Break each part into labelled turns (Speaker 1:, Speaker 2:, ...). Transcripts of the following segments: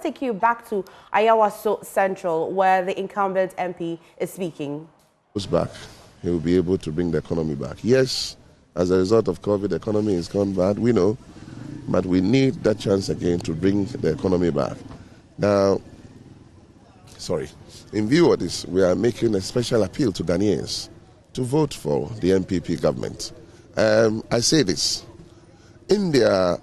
Speaker 1: take you back to Ayawaso Central, where the incumbent MP is speaking.
Speaker 2: Goes back, he will be able to bring the economy back. Yes, as a result of COVID, the economy has gone bad, we know, but we need that chance again to bring the economy back. Now, in view of this, we are making a special appeal to Ghanaians to vote for the MPP government. I say this, in their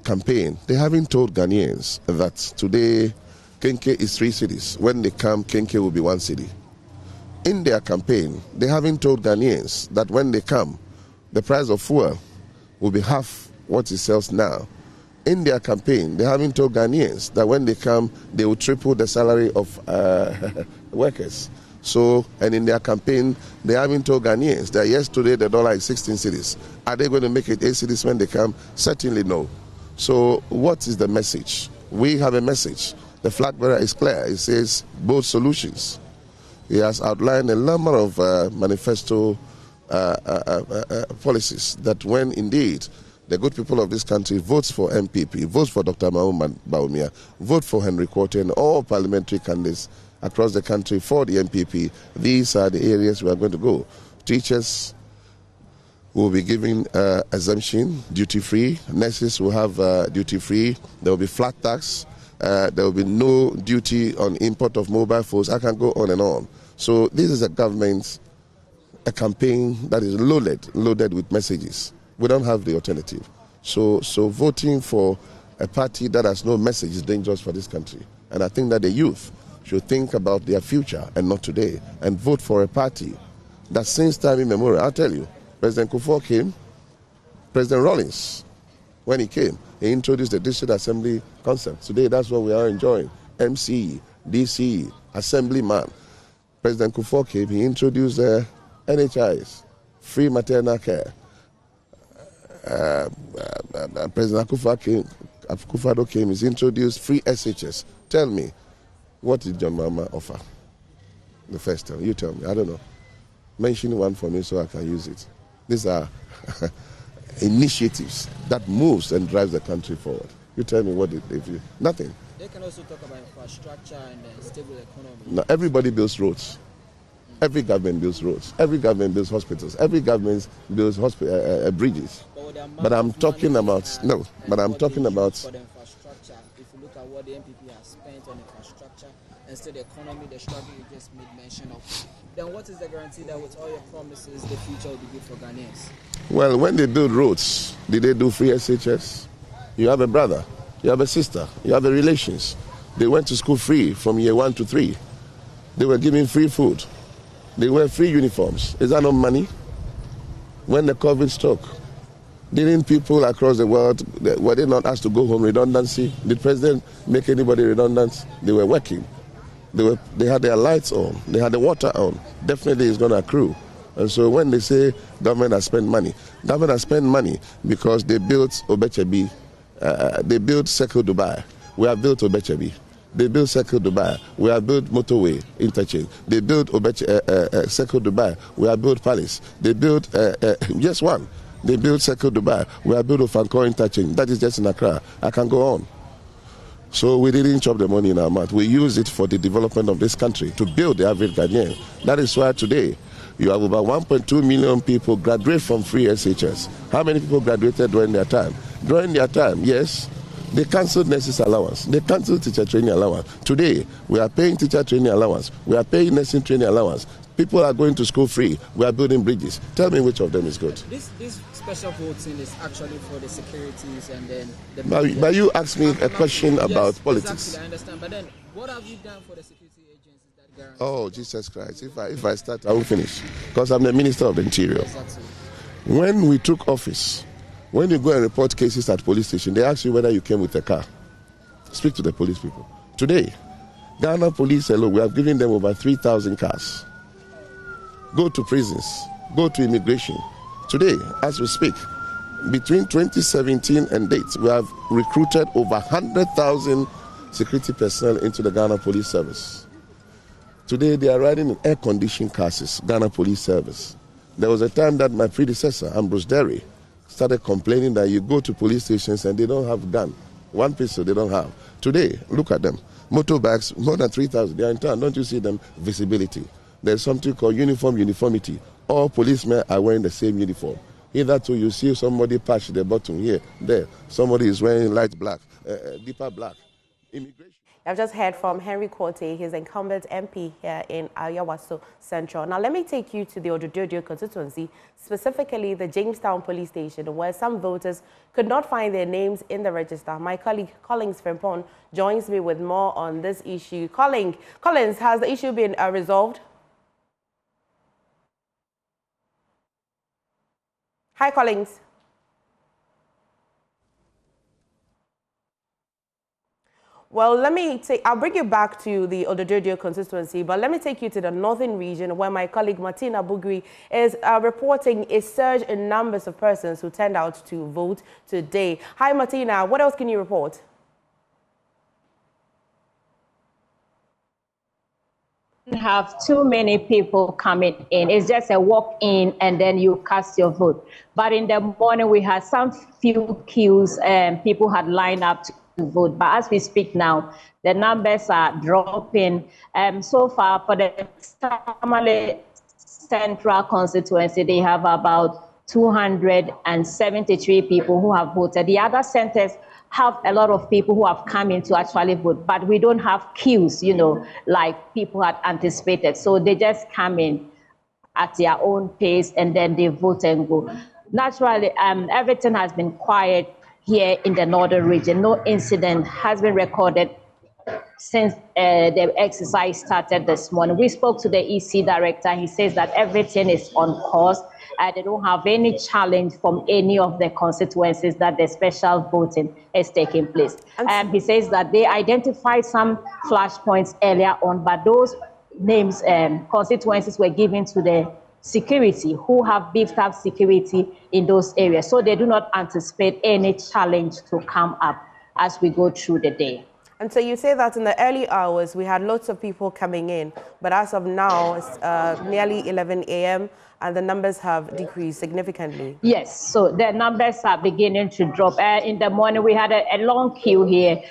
Speaker 2: campaign, they haven't told Ghanaians that today Kenke is 3 cities. When they come, Kenke will be 1 city. In their campaign, they haven't told Ghanaians that when they come, the price of fuel will be half what it sells now. In their campaign, they haven't told Ghanaians that when they come, they will triple the salary of workers. So, and in their campaign, they haven't told Ghanaians that yesterday the dollar is 16 cedis. Are they going to make it 8 cedis when they come? Certainly no. So, what is the message? We have a message. The flag bearer is clear. It says both solutions. He has outlined a number of manifesto policies that when indeed the good people of this country votes for MPP, votes for Dr. Mahmoud Bawumia, vote for Henry Quartey and all parliamentary candidates across the country for the MPP, these are the areas we are going to go. Teachers will be given exemption, duty-free. Nurses will have duty-free. There will be flat tax. There will be no duty on import of mobile phones. I can go on and on. So this is a campaign that is loaded with messages. We don't have the alternative. So voting for a party that has no message is dangerous for this country. And I think that the youth should think about their future and not today, and vote for a party that since time immemorial, I'll tell you, President Kufuor came, President Rawlings, when he came, he introduced the district assembly concept. Today, that's what we are enjoying. MCE, DCE, assemblyman. President Kufuor came, he introduced NHIs, free maternal care. President Akufo-Addo came, he's introduced free SHS. Tell me, what did John Mahama offer the first time? You tell me, I don't know. Mention one for me so I can use it. These are initiatives that moves and drives the country forward. You tell me what they do. Nothing.
Speaker 3: They can also talk about infrastructure and stable economy.
Speaker 2: Now, everybody builds roads. Every government builds roads. Every government builds hospitals. Every government builds bridges. But I'm talking about, for the
Speaker 3: infrastructure, if you look at what the MPP has spent on infrastructure and still the economy, the struggle you just made mention of, then what is the guarantee that with all your promises, the future will be good for Ghanaians?
Speaker 2: Well, when they build roads, did they do free SHS? You have a brother, you have a sister, you have a relations. They went to school free from year 1 to 3. They were given free food. They wear free uniforms. Is that not money? When the COVID struck, didn't people across the world, were they not asked to go home? Redundancy? Did President make anybody redundant? They were working. They had their lights on. They had the water on. Definitely it's going to accrue. And so when they say government has spent money because they built Obechebi, they built Circle Dubai. We have built Obechebi. They built Circle Dubai. We have built motorway interchange. They built Circle Dubai. We have built Palace. They built just one. They built Circle Dubai. We have built Ofankor interchange. That is just in Accra. I can go on. So we didn't chop the money in our mouth. We use it for the development of this country, to build the average Ghanaian. That is why today you have about 1.2 million people graduate from free SHS. How many people graduated during their time? During their time, yes, they cancelled nurses allowance. They cancelled teacher training allowance. Today, we are paying teacher training allowance. We are paying nursing training allowance. People are going to school free. We are building bridges. Tell me which of them is good.
Speaker 3: This special voting is actually for the securities and then the...
Speaker 2: But you asked me a question about politics.
Speaker 3: Exactly, I understand. But then, what have you done for the security agencies that guarantee?
Speaker 2: Oh, Jesus Christ. If I start, I will finish. Because I'm the Minister of the Interior.
Speaker 3: Exactly.
Speaker 2: When we took office, when you go and report cases at police station, they ask you whether you came with a car. Speak to the police people. Today, Ghana police alone, we have given them over 3,000 cars. Go to prisons, go to immigration. Today, as we speak, between 2017 and date, we have recruited over 100,000 security personnel into the Ghana Police Service. Today, they are riding in air-conditioned cars, Ghana Police Service. There was a time that my predecessor, Ambrose Derry, started complaining that you go to police stations and they don't have gun. One pistol they don't have. Today, look at them. Motorbikes, more than 3,000. They are in town. Don't you see them? Visibility. There's something called uniformity. All policemen are wearing the same uniform. Hitherto, you see somebody patch the button here, there. Somebody is wearing light black, deeper black. Immigration.
Speaker 1: I've just heard from Henry Quartey, his incumbent MP here in Ayawaso Central. Now, let me take you to the Odododio constituency, specifically the Jamestown police station, where some voters could not find their names in the register. My colleague Collins Frimpong joins me with more on this issue. Collins, has the issue been resolved? Hi, Collins. Well, I'll bring you back to the Odododio constituency, but let me take you to the northern region where my colleague Martina Bugri is reporting a surge in numbers of persons who turned out to vote today. Hi, Martina. What else can you report?
Speaker 4: Have too many people coming in. It's just a walk in and then you cast your vote. But in the morning, we had some few queues and people had lined up to vote. But as we speak now, the numbers are dropping. So far, for the Tamale Central constituency, they have about 273 people who have voted. The other centers have a lot of people who have come in to actually vote, but we don't have queues, like people had anticipated. So they just come in at their own pace and then they vote and go. Naturally, everything has been quiet here in the northern region. No incident has been recorded since the exercise started this morning. We spoke to the EC director. He says that everything is on course. They don't have any challenge from any of the constituencies that the special voting is taking place. He says that they identified some flashpoints earlier on, but those names, constituencies were given to the security who have beefed up security in those areas. So they do not anticipate any challenge to come up as we go through the day.
Speaker 1: And so you say that in the early hours, we had lots of people coming in, but as of now, it's nearly 11 a.m., and the numbers have decreased significantly.
Speaker 4: Yes, so the numbers are beginning to drop. In the morning, we had a long queue here.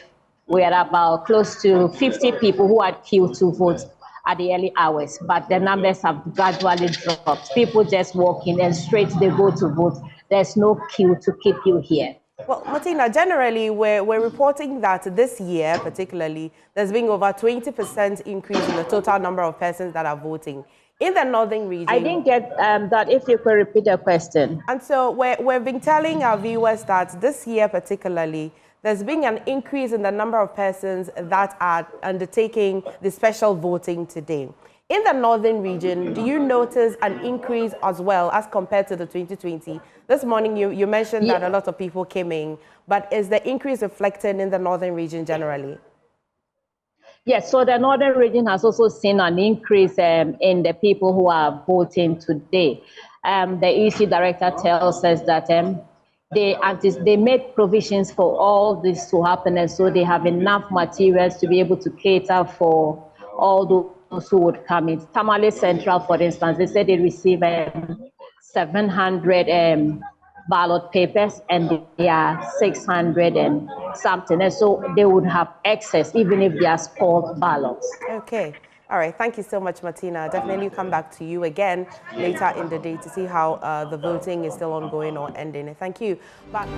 Speaker 4: We had about close to 50 people who had queued to vote at the early hours, but the numbers have gradually dropped. People just walk in and straight they go to vote. There's no queue to keep you here.
Speaker 1: Well, Martina, generally, we're reporting that this year, particularly, there's been over 20% increase in the total number of persons that are voting. In the northern region...
Speaker 4: I didn't get that, if you could repeat the question.
Speaker 1: And so we've been telling our viewers that this year, particularly, there's been an increase in the number of persons that are undertaking the special voting today. In the northern region, do you notice an increase as well as compared to the 2020? This morning, you mentioned that a lot of people came in, but is the increase reflected in the northern region generally?
Speaker 4: Yes, so the northern region has also seen an increase in the people who are voting today. The EC director tells us that they made provisions for all this to happen, and so they have enough materials to be able to cater for all those who would come in. Tamale Central, for instance, they said they receive 700 ballot papers, and they are 600 and something, and so they would have access even if they are spoiled ballots.
Speaker 1: Okay. All right. Thank you so much, Martina. Definitely come back to you again later in the day to see how the voting is still ongoing or ending. Thank you. Bye.